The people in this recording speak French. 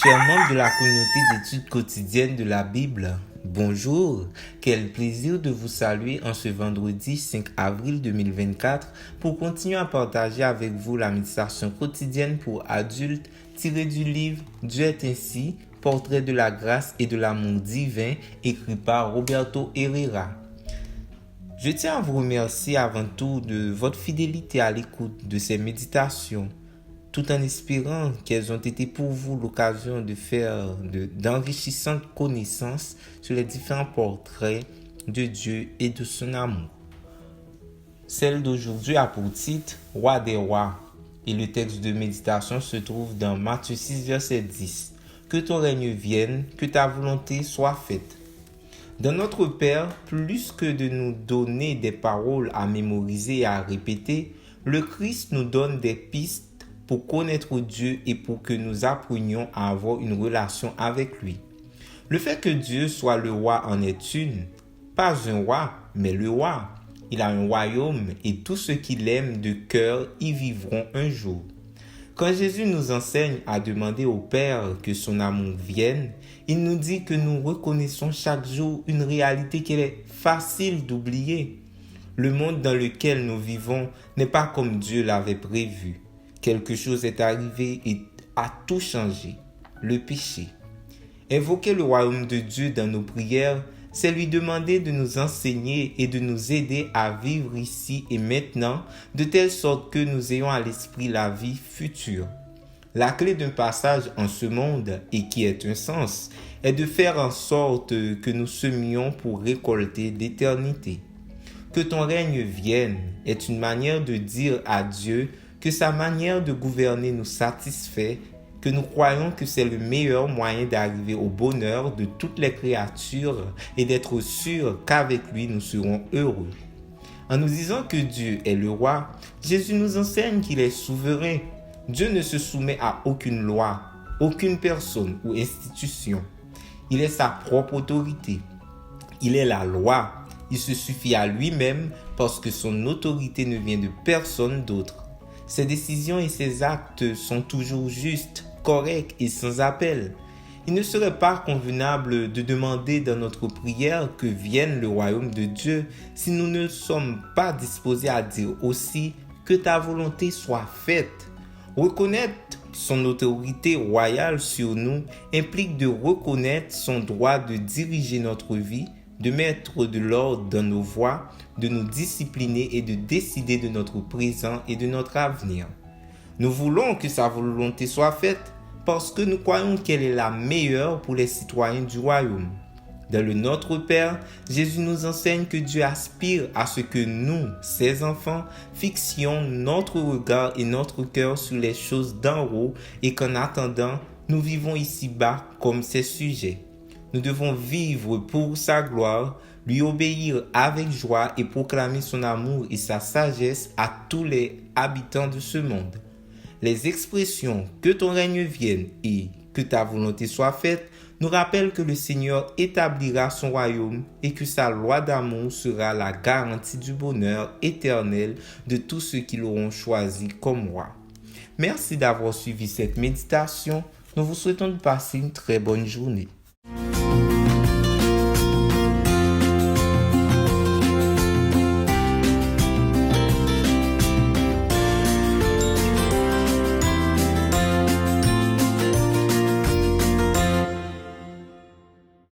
Chers membres de la communauté d'études quotidiennes de la Bible, bonjour. Quel plaisir de vous saluer en ce vendredi 5 avril 2024 pour continuer à partager avec vous la méditation quotidienne pour adultes tirée du livre Dieu est ainsi, portrait de la grâce et de l'amour divin, écrit par Roberto Herrera. Je tiens à vous remercier avant tout de votre fidélité à l'écoute de ces méditations, tout en espérant qu'elles ont été pour vous l'occasion de faire d'enrichissantes connaissances sur les différents portraits de Dieu et de son amour. Celle d'aujourd'hui a pour titre « Roi des rois » et le texte de méditation se trouve dans Matthieu 6, verset 10. « Que ton règne vienne, que ta volonté soit faite. » Dans notre Père, plus que de nous donner des paroles à mémoriser et à répéter, le Christ nous donne des pistes pour connaître Dieu et pour que nous apprenions à avoir une relation avec lui. Le fait que Dieu soit le roi en est une, pas un roi, mais le roi. Il a un royaume et tous ceux qui l'aiment de cœur y vivront un jour. Quand Jésus nous enseigne à demander au Père que son amour vienne, il nous dit que nous reconnaissons chaque jour une réalité qu'il est facile d'oublier. Le monde dans lequel nous vivons n'est pas comme Dieu l'avait prévu. Quelque chose est arrivé et a tout changé, le péché. Invoquer le royaume de Dieu dans nos prières, c'est lui demander de nous enseigner et de nous aider à vivre ici et maintenant, de telle sorte que nous ayons à l'esprit la vie future. La clé d'un passage en ce monde, et qui est un sens, est de faire en sorte que nous semions pour récolter l'éternité. Que ton règne vienne est une manière de dire à Dieu que sa manière de gouverner nous satisfait, que nous croyons que c'est le meilleur moyen d'arriver au bonheur de toutes les créatures et d'être sûrs qu'avec lui nous serons heureux. En nous disant que Dieu est le roi, Jésus nous enseigne qu'il est souverain. Dieu ne se soumet à aucune loi, aucune personne ou institution. Il est sa propre autorité. Il est la loi. Il se suffit à lui-même parce que son autorité ne vient de personne d'autre. Ses décisions et ses actes sont toujours justes, corrects et sans appel. Il ne serait pas convenable de demander dans notre prière que vienne le royaume de Dieu si nous ne sommes pas disposés à dire aussi que ta volonté soit faite. Reconnaître son autorité royale sur nous implique de reconnaître son droit de diriger notre vie, de mettre de l'ordre dans nos voies, de nous discipliner et de décider de notre présent et de notre avenir. Nous voulons que sa volonté soit faite parce que nous croyons qu'elle est la meilleure pour les citoyens du royaume. Dans le Notre Père, Jésus nous enseigne que Dieu aspire à ce que nous, ses enfants, fixions notre regard et notre cœur sur les choses d'en haut et qu'en attendant, nous vivons ici-bas comme ses sujets. Nous devons vivre pour sa gloire, lui obéir avec joie et proclamer son amour et sa sagesse à tous les habitants de ce monde. Les expressions « que ton règne vienne » et « que ta volonté soit faite » nous rappellent que le Seigneur établira son royaume et que sa loi d'amour sera la garantie du bonheur éternel de tous ceux qui l'auront choisi comme roi. Merci d'avoir suivi cette méditation. Nous vous souhaitons de passer une très bonne journée.